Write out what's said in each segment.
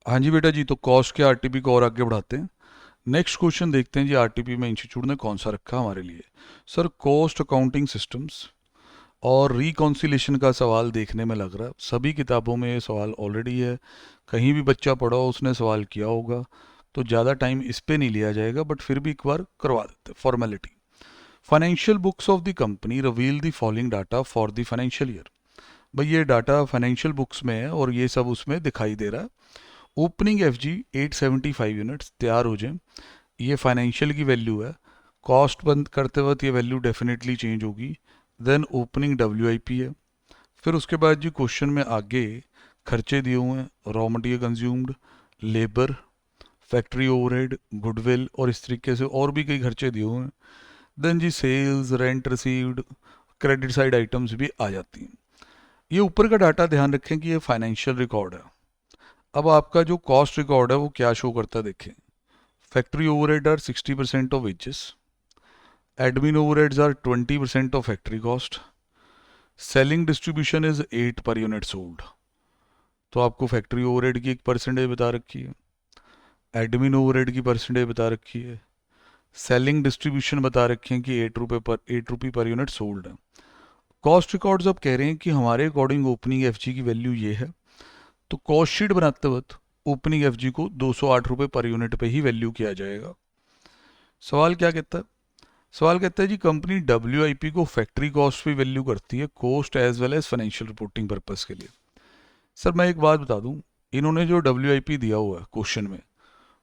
हाँ जी बेटा जी, तो कॉस्ट के आरटीपी को और आगे बढ़ाते हैं। नेक्स्ट क्वेश्चन देखते हैं जी, आरटीपी में इंस्टीट्यूट ने कौन सा रखा हमारे लिए। सर कॉस्ट अकाउंटिंग सिस्टम्स और रिकॉन्सिलेशन का सवाल देखने में लग रहा है सभी किताबों में ये सवाल ऑलरेडी है। कहीं भी बच्चा पढ़ा हो उसने सवाल किया होगा, तो ज़्यादा टाइम इस पे नहीं लिया जाएगा, बट फिर भी एक बार करवा देते formality. Financial books of the company reveal the following data for the financial year. भाई ये डाटा फाइनेंशियल बुक्स में है और ये सब उसमें दिखाई दे रहा है। ओपनिंग एफ जी 875 यूनिट्स तैयार हो जाए, ये फाइनेंशियल की वैल्यू है। कॉस्ट बंद करते वक्त ये वैल्यू डेफिनेटली चेंज होगी। Then opening W I P है। फिर उसके बाद जी क्वेश्चन में आगे खर्चे दिए हुए हैं, raw material consumed, labour, factory overhead, goodwill और इस तरीके से और भी कई खर्चे दिए हुए हैं। देन जी sales, rent received, credit side items भी आ जाती हैं। ये ऊपर का डाटा ध्यान रखें कि ये फाइनेंशियल रिकॉर्ड है। अब आपका जो कॉस्ट रिकॉर्ड है वो क्या शो करता है देखें। Factory overhead are 60% of wages, admin overheads are 20% of factory cost, selling distribution is 8 per unit sold. तो आपको फैक्ट्री ओवरहेड की एक परसेंटेज बता रखी है, एडमिन ओवरहेड की परसेंटेज बता रखी है, सेलिंग डिस्ट्रीब्यूशन बता रखे हैं कि 8 रुपये पर यूनिट सोल्ड है। कॉस्ट रिकॉर्ड्स अब कह रहे हैं कि हमारे अकॉर्डिंग ओपनिंग एफ की वैल्यू ये है, तो कॉस्ट शीट बनाते वक्त ओपनिंग एफ को 208 रुपये पर यूनिट पे ही वैल्यू किया जाएगा। सवाल क्या कहता है? सवाल कहता है जी कंपनी डब्ल्यू को फैक्ट्री कॉस्ट पे वैल्यू करती है, cost as well as financial reporting purpose के लिए। सर मैं एक बात बता दूं, इन्होंने जो डब्ल्यू दिया हुआ है क्वेश्चन में,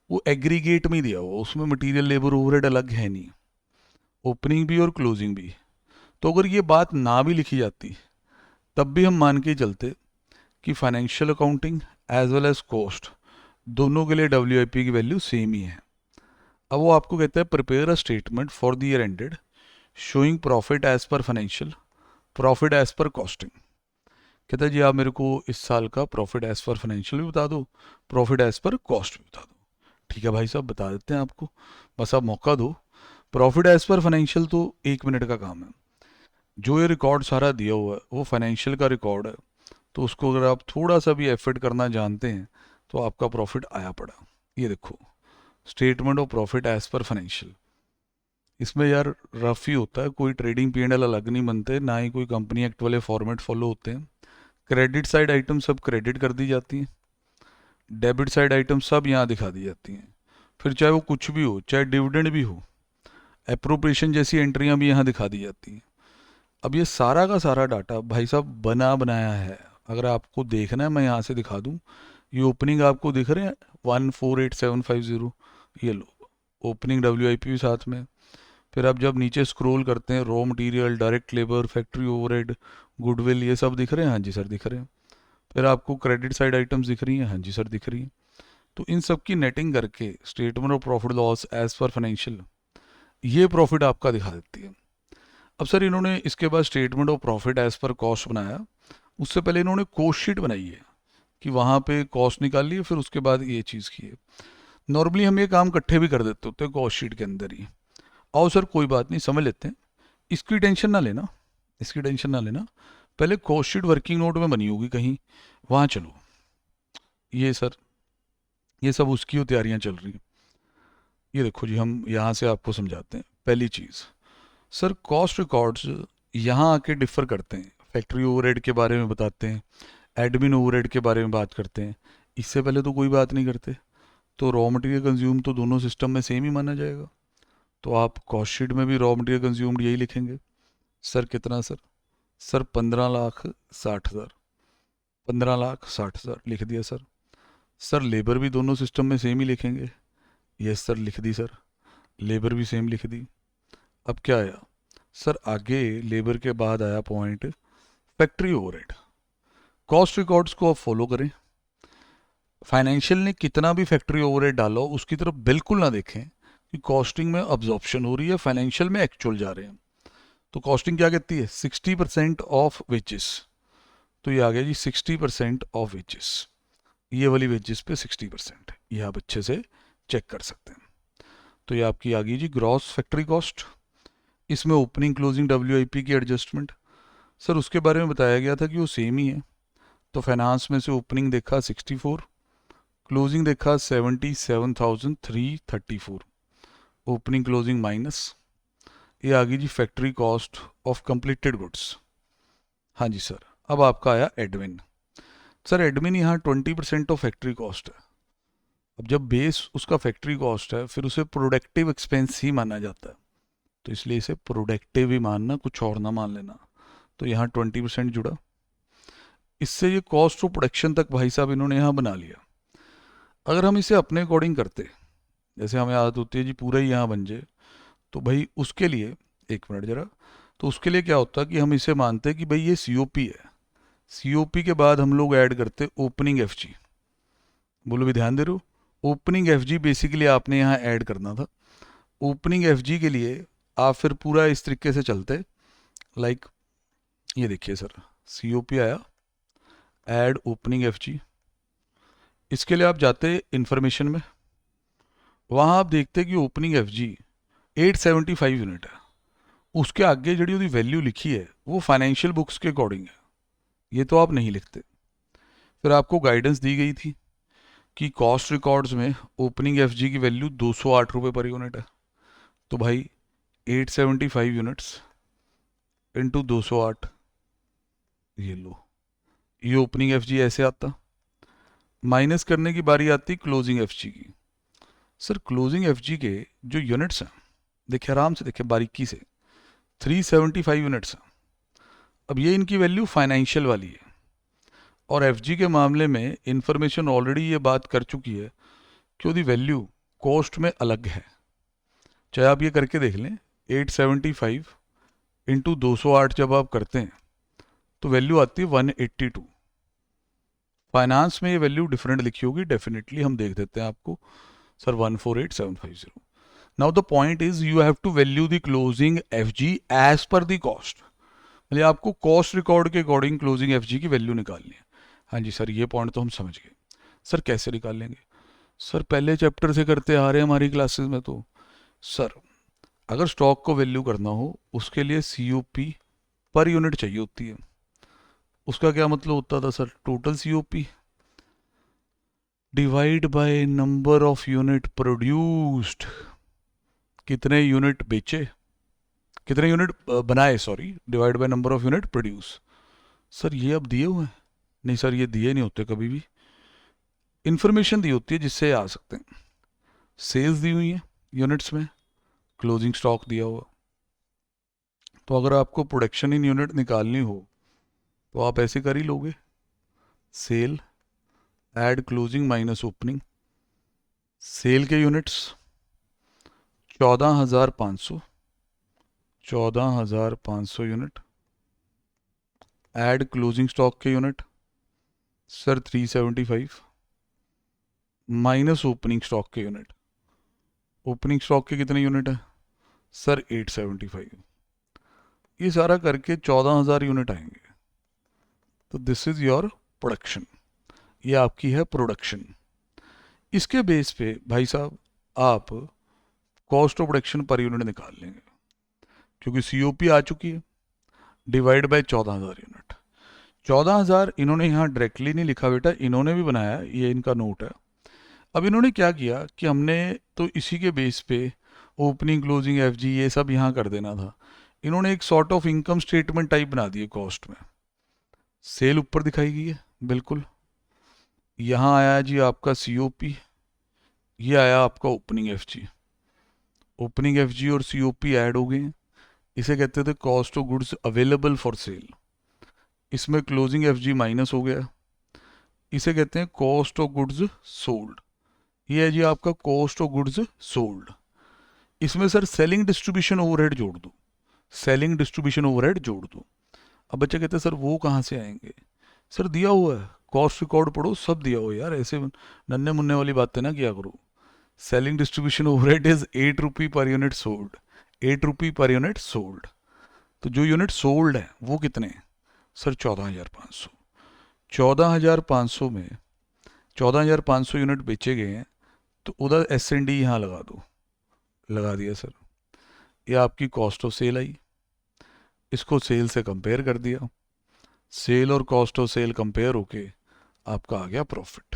वो एग्रीगेट में ही दिया हुआ, उसमें मटेरियल लेबर ओवरहेड अलग है नहीं, ओपनिंग भी और क्लोजिंग भी। तो अगर ये बात ना भी लिखी जाती तब भी हम मान के चलते कि financial accounting as well as cost दोनों के लिए डब्ल्यू की वैल्यू सेम ही है। अब वो आपको कहता है prepare a statement for the year ended showing profit as per financial, profit as per costing. कहता है जी आप मेरे को इस साल का प्रॉफिट एज पर फाइनेंशियल भी बता दो, प्रॉफिट एज पर कॉस्ट भी बता दो। ठीक है भाई साहब बता देते हैं आपको, बस आप मौका दो। प्रॉफिट एज पर फाइनेंशियल तो 1 मिनट का काम है। जो ये रिकॉर्ड सारा दिया हुआ है वो फाइनेंशियल का रिकॉर्ड है, तो उसको अगर आप थोड़ा सा भी एफर्ट करना जानते हैं तो आपका प्रॉफिट आया पड़ा। ये देखो, statement of profit as per financial. इसमें यार रफ ही होता है, कोई ट्रेडिंग पी एंड एल अलग नहीं बनते, ना ही कोई कंपनी एक्ट वाले फॉर्मेट फॉलो होते हैं। क्रेडिट साइड आइटम सब क्रेडिट कर दी जाती हैं, डेबिट साइड आइटम सब यहाँ दिखा दी जाती हैं। फिर चाहे वो कुछ भी हो, चाहे डिविडेंड भी हो, अप्रोप्रिएशन जैसी एंट्रियाँ भी यहाँ दिखा दी जाती हैं। अब ये सारा का सारा डाटा भाई साहब बना बनाया है। अगर आपको देखना है मैं यहाँ से दिखा दूँ, ये ओपनिंग आपको दिख रहे हैं 148750, ये लो ओपनिंग डब्ल्यू आई पी साथ में। फिर आप जब नीचे स्क्रॉल करते हैं, raw material, direct labour, factory overhead, goodwill, ये सब दिख रहे हैं? हाँ जी सर दिख रहे हैं। फिर आपको क्रेडिट साइड आइटम्स दिख रही हैं? हाँ जी सर दिख रही हैं। तो इन सब की नेटिंग करके statement of profit loss as per financial ये प्रॉफिट आपका दिखा देती है। अब सर इन्होंने इसके बाद statement of profit as per cost बनाया, उससे पहले इन्होंने कॉस्ट शीट बनाई है कि वहाँ पे कॉस्ट निकाली है, फिर उसके बाद ये चीज़ की है। नॉर्मली हम ये काम इकट्ठे भी कर देते होते हैं कॉस्ट शीट के अंदर ही। आओ सर कोई बात नहीं, समझ लेते हैं। इसकी टेंशन ना लेना, इसकी टेंशन ना लेना। पहले कॉस्ट शीट वर्किंग नोट में बनी होगी कहीं, वहाँ चलो। ये सर ये सब उसकी वो तैयारियाँ चल रही हैं। ये देखो जी, हम यहाँ से आपको समझाते हैं। पहली चीज़, सर कॉस्ट रिकॉर्ड्स यहाँ आके डिफ़र करते हैं। फैक्ट्री ओवरहेड के बारे में बताते हैं, एडमिन ओवरहेड के बारे में बात करते हैं, इससे पहले तो कोई बात नहीं करते। तो रॉ मटेरियल कंज्यूम तो दोनों सिस्टम में सेम ही माना जाएगा, तो आप कॉस्ट शीट में भी रॉ मटेरियल कंज्यूम्ड यही लिखेंगे। सर कितना सर? सर 15,60,000, 15,60,000 लिख दिया सर। सर लेबर भी दोनों सिस्टम में सेम ही लिखेंगे? यस सर लिख दी सर, लेबर भी सेम लिख दी। अब क्या आया सर? आगे लेबर के बाद आया point factory overhead. Cost records को आप फॉलो करें, फाइनेंशियल ने कितना भी फैक्ट्री ओवरहेड डालो उसकी तरफ बिल्कुल ना देखें कि कॉस्टिंग में अब्जॉर्प्शन हो रही है, फाइनेंशियल में एक्चुअल जा रहे हैं। तो कॉस्टिंग क्या कहती है? 60% ऑफ वेजेस। तो ये आ गया जी 60% ऑफ वेजेस, ये वाली वेजेस पे 60%, ये आप अच्छे से चेक कर सकते हैं। तो ये आपकी आ गई जी ग्रॉस फैक्ट्री कॉस्ट। इसमें ओपनिंग क्लोजिंग डब्ल्यू की एडजस्टमेंट, सर उसके बारे में बताया गया था कि वो सेम ही है। तो फाइनेंस में से ओपनिंग देखा 64, क्लोजिंग देखा 77,334, ओपनिंग क्लोजिंग माइनस, ये आ गई जी factory cost of completed goods. हाँ जी सर, अब आपका आया एडमिन। सर एडमिन यहाँ 20% ऑफ फैक्ट्री कॉस्ट है। अब जब बेस उसका फैक्ट्री कॉस्ट है फिर उसे प्रोडक्टिव एक्सपेंस ही माना जाता है, तो इसलिए इसे प्रोडक्टिव ही मानना, कुछ और ना मान लेना। तो यहाँ 20% जुड़ा, इससे ये कॉस्ट ऑफ प्रोडक्शन तक भाई साहब इन्होंने यहाँ बना लिया। अगर हम इसे अपने अकॉर्डिंग करते, जैसे हमें आदत होती है जी पूरा ही यहाँ बन जाए, तो भाई उसके लिए, एक मिनट जरा, तो उसके लिए क्या होता है कि हम इसे मानते हैं कि भाई ये सीओपी है। सीओपी के बाद हम लोग ऐड करते ओपनिंग एफजी। बोलो भी ध्यान दे रहे हो, ओपनिंग एफजी बेसिकली आपने यहाँ ऐड करना था। ओपनिंग एफजी के लिए आप फिर पूरा इस तरीके से चलते, लाइक ये देखिए सर, सीओपी आया, ऐड ओपनिंग एफजी। इसके लिए आप जाते इंफॉर्मेशन में, वहाँ आप देखते कि ओपनिंग एफजी 875 यूनिट है। उसके आगे जड़ी उसकी वैल्यू लिखी है वो फाइनेंशियल बुक्स के अकॉर्डिंग है, ये तो आप नहीं लिखते। फिर आपको गाइडेंस दी गई थी कि कॉस्ट रिकॉर्ड्स में ओपनिंग एफजी की वैल्यू 208 रुपये पर यूनिट है। तो भाई 875 यूनिट्स इंटू 208, ये लो, ये ओपनिंग एफजी ऐसे आता। माइनस करने की बारी आती क्लोजिंग एफजी की। सर क्लोजिंग एफजी के जो यूनिट्स हैं, देखिए आराम से देखिए बारीकी से, 375 यूनिट्स हैं। अब ये इनकी वैल्यू फाइनेंशियल वाली है, और एफजी के मामले में इंफॉर्मेशन ऑलरेडी ये बात कर चुकी है कि उसकी वैल्यू कॉस्ट में अलग है। चाहे आप ये करके देख लें, 875 इंटू 208 जब आप करते हैं तो वैल्यू आती है 182। फाइनेंस में ये वैल्यू डिफरेंट लिखी होगी, डेफिनेटली हम देख देते हैं आपको sir, 148750। Now the point is you have to value the closing FG as per the cost, मतलब आपको कॉस्ट रिकॉर्ड के अकॉर्डिंग क्लोजिंग एफजी की वैल्यू निकालनी है। हाँ जी सर, ये पॉइंट तो हम समझ गए। सर कैसे निकाल लेंगे? सर पहले चैप्टर से करते आ रहे हैं हमारी क्लासेस में। तो सर अगर स्टॉक को वैल्यू करना हो उसके लिए सीओपी पर यूनिट चाहिए होती है। उसका क्या मतलब होता था sir? Total COP divide by number of unit produced, कितने यूनिट बेचे, कितने यूनिट बनाए, sorry, divide by number of unit produce. Sir ये अब दिए हुए हैं? नहीं सर, ये दिए नहीं होते कभी भी, इंफॉर्मेशन दी होती है जिससे आ सकते हैं। सेल्स दी हुई है यूनिट्स में, क्लोजिंग स्टॉक दिया हुआ। तो अगर आपको प्रोडक्शन इन यूनिट निकालनी हो तो आप ऐसे कर ही लोगे, sale add closing minus opening. Sale के units 14,500, 14,500 unit, add closing stock के unit sir 375, minus opening stock के यूनिट। ओपनिंग स्टॉक के कितने यूनिट है सर? 875। ये सारा करके 14,000 यूनिट आएंगे। तो दिस इज योर प्रोडक्शन, ये आपकी है प्रोडक्शन। इसके बेस पे भाई साहब आप cost of production per unit निकाल लेंगे, क्योंकि सीओपी आ चुकी है, डिवाइड बाय 14,000 यूनिट। 14,000 इन्होंने यहाँ डायरेक्टली नहीं लिखा बेटा, इन्होंने भी बनाया, ये इनका नोट है। अब इन्होंने क्या किया कि हमने तो इसी के बेस पे ओपनिंग क्लोजिंग एफजी ये सब यहाँ कर देना था। इन्होंने एक sort of income statement type बना दिए कॉस्ट में। सेल ऊपर दिखाई गई है बिल्कुल, यहाँ आया जी आपका सीओपी, ये आया आपका ओपनिंग एफजी। ओपनिंग एफजी और सीओपी ऐड हो गए हैं, इसे कहते थे cost of goods available for sale. इसमें क्लोजिंग एफजी माइनस हो गया, इसे कहते हैं कॉस्ट ऑफ गुड्स सोल्ड। ये है जी आपका कॉस्ट ऑफ गुड्स सोल्ड। इसमें सर सेलिंग डिस्ट्रीब्यूशन ओवरहेड जोड़ दो, सेलिंग डिस्ट्रीब्यूशन ओवरहेड जोड़ दो। अब बच्चे कहते हैं सर वो कहाँ से आएंगे? सर दिया हुआ है, कॉस्ट रिकॉर्ड पढ़ो, सब दिया हुआ है यार, ऐसे नन्हे मुन्ने वाली बातें ना किया करो। Selling distribution overhead is 8 rupee per unit sold, 8 rupee per unit sold. तो जो यूनिट सोल्ड है वो कितने हैं सर? 14,500। 14,500 में 14,500 यूनिट बेचे गए हैं, तो उधर एस एन डी यहाँ लगा दो, लगा दिया सर। ये आपकी कॉस्ट ऑफ सेल आई, इसको सेल से कंपेयर कर दिया, सेल और कॉस्ट ऑफ सेल कंपेयर होके आपका आ गया प्रॉफिट।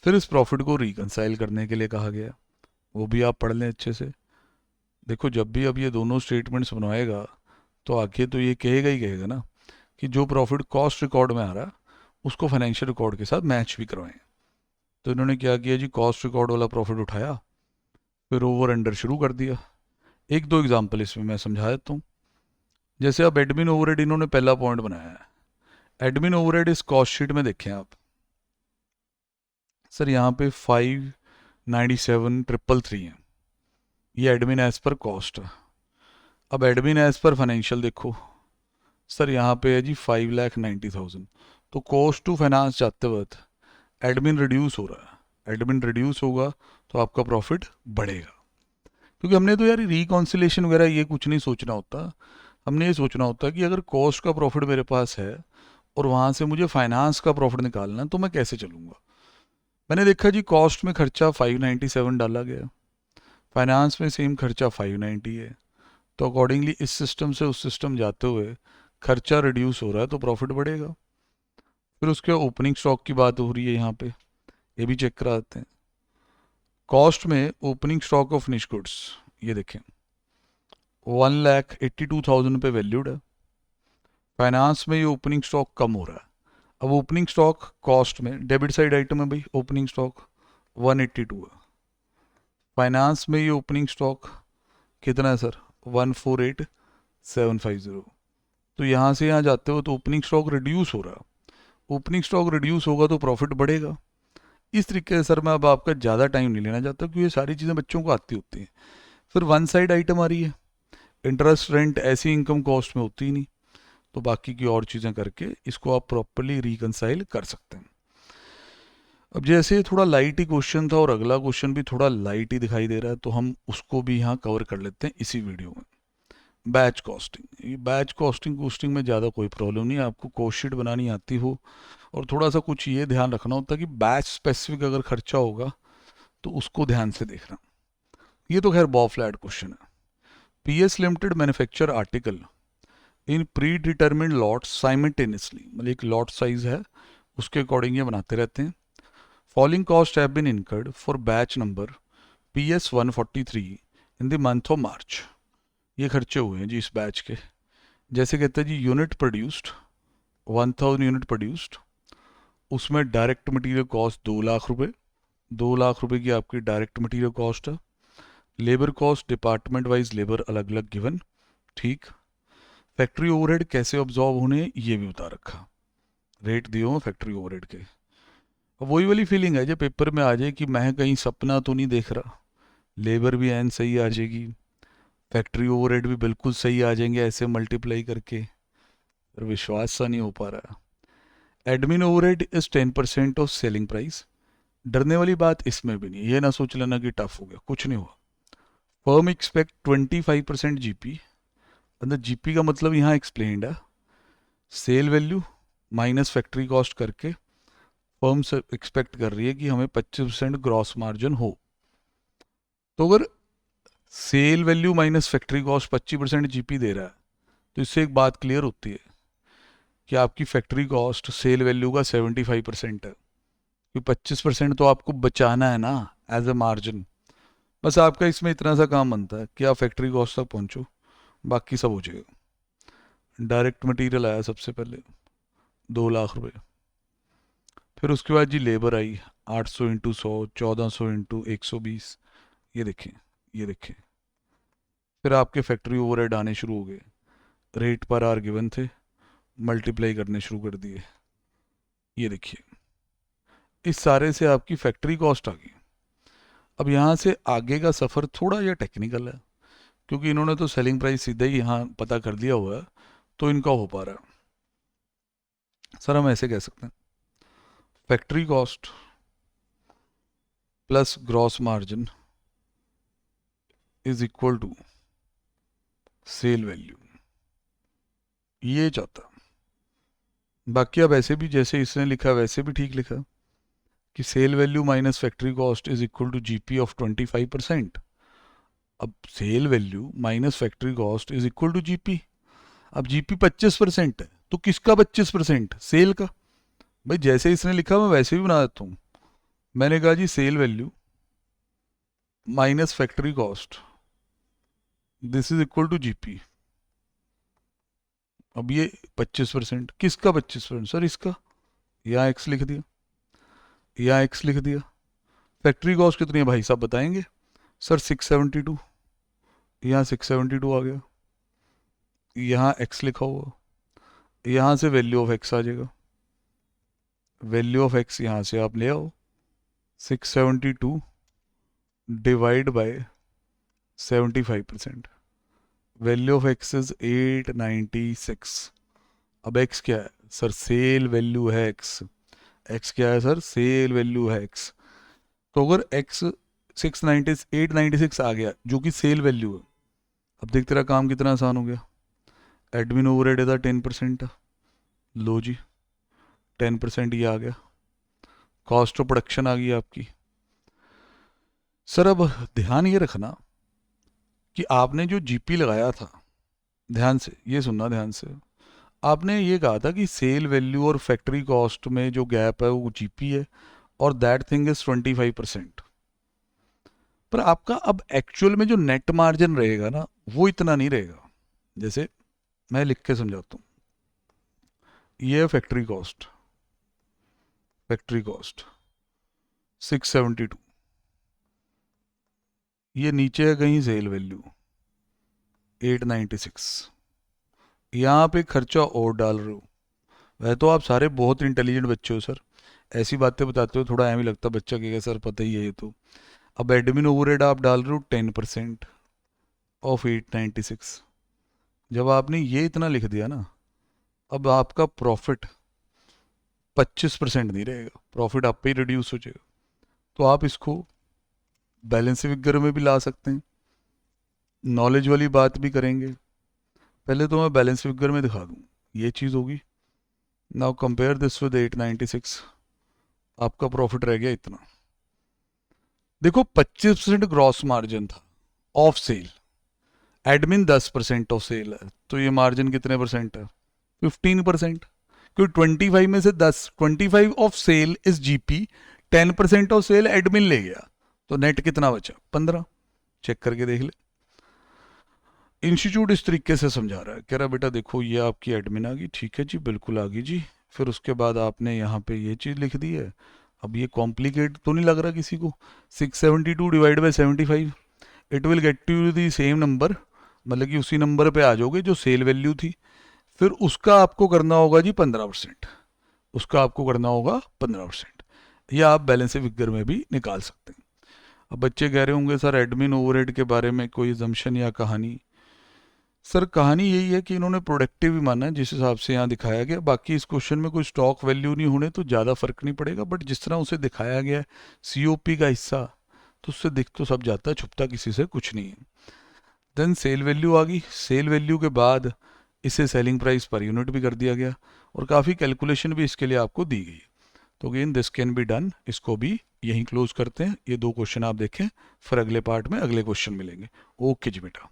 फिर इस प्रॉफिट को रिकंसाइल करने के लिए कहा गया, वो भी आप पढ़ लें अच्छे से। देखो जब भी अब ये दोनों स्टेटमेंट्स बनवाएगा तो आगे तो ये कहेगा ही कहेगा ना कि जो प्रॉफिट कॉस्ट रिकॉर्ड में आ रहा उसको फाइनेंशियल रिकॉर्ड के साथ मैच भी करवाएं। तो इन्होंने क्या किया जी, कॉस्ट रिकॉर्ड वाला प्रॉफिट उठाया, फिर ओवर अंडर शुरू कर दिया। एक दो एग्जांपल इसमें मैं समझा देता हूँ। जैसे अब एडमिन ओवरहेड इन्होंने पहला पॉइंट बनाया है। एडमिन ओवरहेड इस कॉस्ट शीट में देखें आप, सर यहाँ पे 597,333 है, ये एडमिन एज पर कॉस्ट है। अब एडमिन एज पर फाइनेंशियल देखो, सर यहाँ पे है जी 5,90,000। तो कॉस्ट टू फाइनेंस जाते वक्त एडमिन रिड्यूस हो रहा है, एडमिन रिड्यूस होगा तो आपका प्रॉफिट बढ़ेगा। क्योंकि हमने तो यार रिकॉन्सिलेशन वगैरह ये कुछ नहीं सोचना होता, हमने ये सोचना होता कि अगर कॉस्ट का प्रॉफिट मेरे पास है और वहाँ से मुझे फाइनेंस का प्रॉफिट निकालना है तो मैं कैसे चलूँगा। मैंने देखा जी कॉस्ट में खर्चा 597 डाला गया, फाइनेंस में सेम खर्चा 590 है, तो अकॉर्डिंगली इस सिस्टम से उस सिस्टम जाते हुए खर्चा रिड्यूस हो रहा है तो प्रॉफिट बढ़ेगा। फिर उसके ओपनिंग स्टॉक की बात हो रही है यहाँ पे, ये भी चेक करा देते हैं। कॉस्ट में opening stock of finish goods ये देखें 1,82,000 पे वैल्यूड है, फाइनेंस में ये ओपनिंग स्टॉक कम हो रहा है। अब ओपनिंग स्टॉक कॉस्ट में डेबिट साइड आइटम है भाई, ओपनिंग स्टॉक 182 है, फाइनेंस में ये ओपनिंग स्टॉक कितना है सर 148,750। तो यहाँ से यहाँ जाते हो तो ओपनिंग स्टॉक रिड्यूस हो रहा, ओपनिंग स्टॉक रिड्यूस होगा तो प्रॉफिट बढ़ेगा। इस तरीके से सर मैं अब आपका ज़्यादा टाइम नहीं लेना चाहता क्योंकि ये सारी चीज़ें बच्चों को आती होती हैं। फिर वन साइड आइटम आ रही है, इंटरेस्ट रेंट ऐसी इनकम कॉस्ट में होती ही नहीं, तो बाकी की और चीज़ें करके इसको आप प्रॉपरली रिकंसाइल कर सकते हैं। अब जैसे थोड़ा लाइट ही क्वेश्चन था और अगला क्वेश्चन भी थोड़ा लाइट ही दिखाई दे रहा है तो हम उसको भी यहाँ कवर कर लेते हैं इसी वीडियो में। बैच कॉस्टिंग, ये बैच कॉस्टिंग में ज़्यादा कोई प्रॉब्लम नहीं है, आपको कॉस्ट शीट बनानी आती हो और थोड़ा सा कुछ ये ध्यान रखना होता है कि बैच स्पेसिफिक अगर खर्चा होगा तो उसको ध्यान से देखना। ये तो खैर बहुत फ्लैट क्वेश्चन है। PS limited manufacture article in pre determined lots simultaneously, मतलब एक लॉट साइज है उसके अकॉर्डिंग ये बनाते रहते हैं। Following cost have been incurred for batch number PS 143 in the month of March. ये खर्चे हुए हैं जी इस बैच के। जैसे कहते हैं जी यूनिट प्रोड्यूस्ड 1000 यूनिट प्रोड्यूस्ड, उसमें डायरेक्ट मटेरियल कॉस्ट 2 लाख रुपए, 2 लाख रुपए की आपकी डायरेक्ट मटेरियल कॉस्ट है। Labour cost department wise labour अलग अलग गिवन, ठीक। फैक्ट्री ओवरहेड कैसे ऑब्जॉर्व होने ये भी बता रखा, रेट दिए हुए फैक्ट्री ओवरहेड के। अब वही वाली फीलिंग है जो पेपर में आ जाए कि मैं कहीं सपना तो नहीं देख रहा, लेबर भी एन सही आ जाएगी, फैक्ट्री ओवरहेड भी बिल्कुल सही आ जाएंगे ऐसे मल्टीप्लाई करके, पर विश्वास सा नहीं हो पा रहा। Admin overhead is 10% of selling price. डरने वाली बात इसमें भी नहीं, ये ना सोच लेना कि टफ हो गया, कुछ नहीं हुआ। फर्म एक्सपेक्ट 25% जीपी, अंदर जीपी का मतलब यहाँ एक्सप्लेन्ड है, sale value minus factory cost करके फर्म से एक्सपेक्ट कर रही है कि हमें 25% ग्रॉस मार्जिन हो। तो अगर sale value minus factory cost 25% GP दे रहा है तो इससे एक बात क्लियर होती है कि आपकी फैक्ट्री कॉस्ट सेल वैल्यू का 75% है, कि 25% तो आपको बचाना है ना एज ए मार्जिन। बस आपका इसमें इतना सा काम बनता है कि आप फैक्ट्री कॉस्ट तक पहुंचो, बाकी सब हो जाएगा। डायरेक्ट मटेरियल आया सबसे पहले 2 लाख रुपए, फिर उसके बाद जी लेबर आई 800 इंटू 100, 1400 इंटू 120, ये देखें ये देखें। फिर आपके फैक्ट्री ओवरहेड आने शुरू हो गए, रेट पर आर गिवन थे, मल्टीप्लाई करने शुरू कर दिए, ये देखिए इस सारे से आपकी फैक्ट्री कॉस्ट आ गई। अब यहाँ से आगे का सफ़र थोड़ा या टेक्निकल है क्योंकि इन्होंने तो सेलिंग प्राइस सीधा ही यहाँ पता कर दिया हुआ है, तो इनका हो पा रहा है। सर हम ऐसे कह सकते हैं factory cost plus gross margin is equal to sale value, ये चाहता। बाकी अब ऐसे भी जैसे इसने लिखा वैसे भी ठीक लिखा कि sale value minus factory cost is equal to GP of 25%। अब sale value minus factory cost is equal to GP, अब जीपी 25% है तो किसका 25%? सेल का। भाई जैसे इसने लिखा मैं वैसे भी बना देता हूँ, मैंने कहा जी sale value minus factory cost, this is equal to GP. अब ये 25%, किसका 25%? सर इसका। यहाँ एक्स लिख दिया, यहाँ एक्स लिख दिया। फैक्ट्री कॉस्ट कितनी है भाई साहब बताएंगे? सर 672, यहाँ 672 आ गया, यहाँ एक्स लिखा हुआ, यहाँ से वैल्यू ऑफ एक्स आ जाएगा। वैल्यू ऑफ एक्स यहाँ से आप ले आओ, 672 divide by 75%, value of x is 896। अब एक्स क्या है सर? सेल वैल्यू है एक्स। एक्स क्या है सर? सेल वैल्यू है एक्स। तो अगर एक्स 896 आ गया जो कि सेल वैल्यू है, अब देख तेरा काम कितना आसान हो गया। एडमिन ओवरहेड था 10%, लो जी 10% ये आ गया। कॉस्ट ऑफ प्रोडक्शन आ गई आपकी। सर अब ध्यान ये रखना कि आपने जो जीपी लगाया था, ध्यान से ये सुनना ध्यान से, आपने ये कहा था कि सेल वैल्यू और फैक्ट्री कॉस्ट में जो गैप है वो जीपी है और दैट थिंग इज 25%। पर आपका अब एक्चुअल में जो नेट मार्जिन रहेगा ना वो इतना नहीं रहेगा। जैसे मैं लिख के समझाता हूँ, ये है फैक्ट्री कॉस्ट, फैक्ट्री कॉस्ट 672, ये नीचे है कहीं सेल वैल्यू 896, यहाँ पे खर्चा और डाल रहे हो। वह तो आप सारे बहुत इंटेलिजेंट बच्चे हो सर, ऐसी बातें बताते हो थोड़ा एम ही लगता बच्चा कि सर पता ही है ये तो। अब एडमिन ओवरहेड आप डाल रहे हो 10% ऑफ 896। जब आपने ये इतना लिख दिया ना, अब आपका प्रॉफिट 25% नहीं रहेगा, प्रॉफिट आप पे ही रिड्यूस हो जाएगा। तो आप इसको बैलेंस फिगर में भी ला सकते हैं, नॉलेज वाली बात भी करेंगे। पहले तो मैं बैलेंस फिगर में दिखा दूं, ये चीज़ होगी। नाउ कंपेयर दिस विद 896, आपका प्रॉफिट रह गया इतना। देखो 25% ग्रॉस मार्जिन था of sale, admin 10% of sale है, तो ये मार्जिन कितने परसेंट है? 15%। क्योंकि 25 में से 10, 25 of sale is GP, 10% of sale admin ले गया, तो नेट कितना बचा? 15। चेक करके देख ले। इंस्टीट्यूट इस तरीके से समझा रहा है, कह रहा बेटा देखो ये आपकी एडमिन आ गई, ठीक है जी बिल्कुल आ गई जी। फिर उसके बाद आपने यहाँ पे ये चीज़ लिख दी है। अब ये कॉम्प्लिकेट तो नहीं लग रहा किसी को? 672 divide by 75, it will get you the same number, मतलब कि उसी नंबर पे आ जाओगे जो सेल वैल्यू थी। फिर उसका आपको करना होगा जी 15%, उसका आपको करना होगा 15%। या आप बैलेंस फिगर में भी निकाल सकते हैं। अब बच्चे कह रहे होंगे सर एडमिन ओवरहेड के बारे में कोई जम्पशन या कहानी। सर कहानी यही है कि इन्होंने प्रोडक्टिव ही माना है जिस हिसाब से यहाँ दिखाया गया। बाकी इस क्वेश्चन में कोई स्टॉक वैल्यू नहीं होने तो ज़्यादा फर्क नहीं पड़ेगा, बट जिस तरह उसे दिखाया गया है सीओपी का हिस्सा, तो उससे दिख तो सब जाता है, छुपता किसी से कुछ नहीं है। देन सेल वैल्यू आ गई, सेल वैल्यू के बाद इसे सेलिंग प्राइस पर यूनिट भी कर दिया गया और काफ़ी कैलकुलेशन भी इसके लिए आपको दी गई। तो again this can be done, इसको भी यहीं क्लोज करते हैं। ये दो क्वेश्चन आप देखें, फिर अगले पार्ट में अगले क्वेश्चन मिलेंगे। ओके जी बेटा।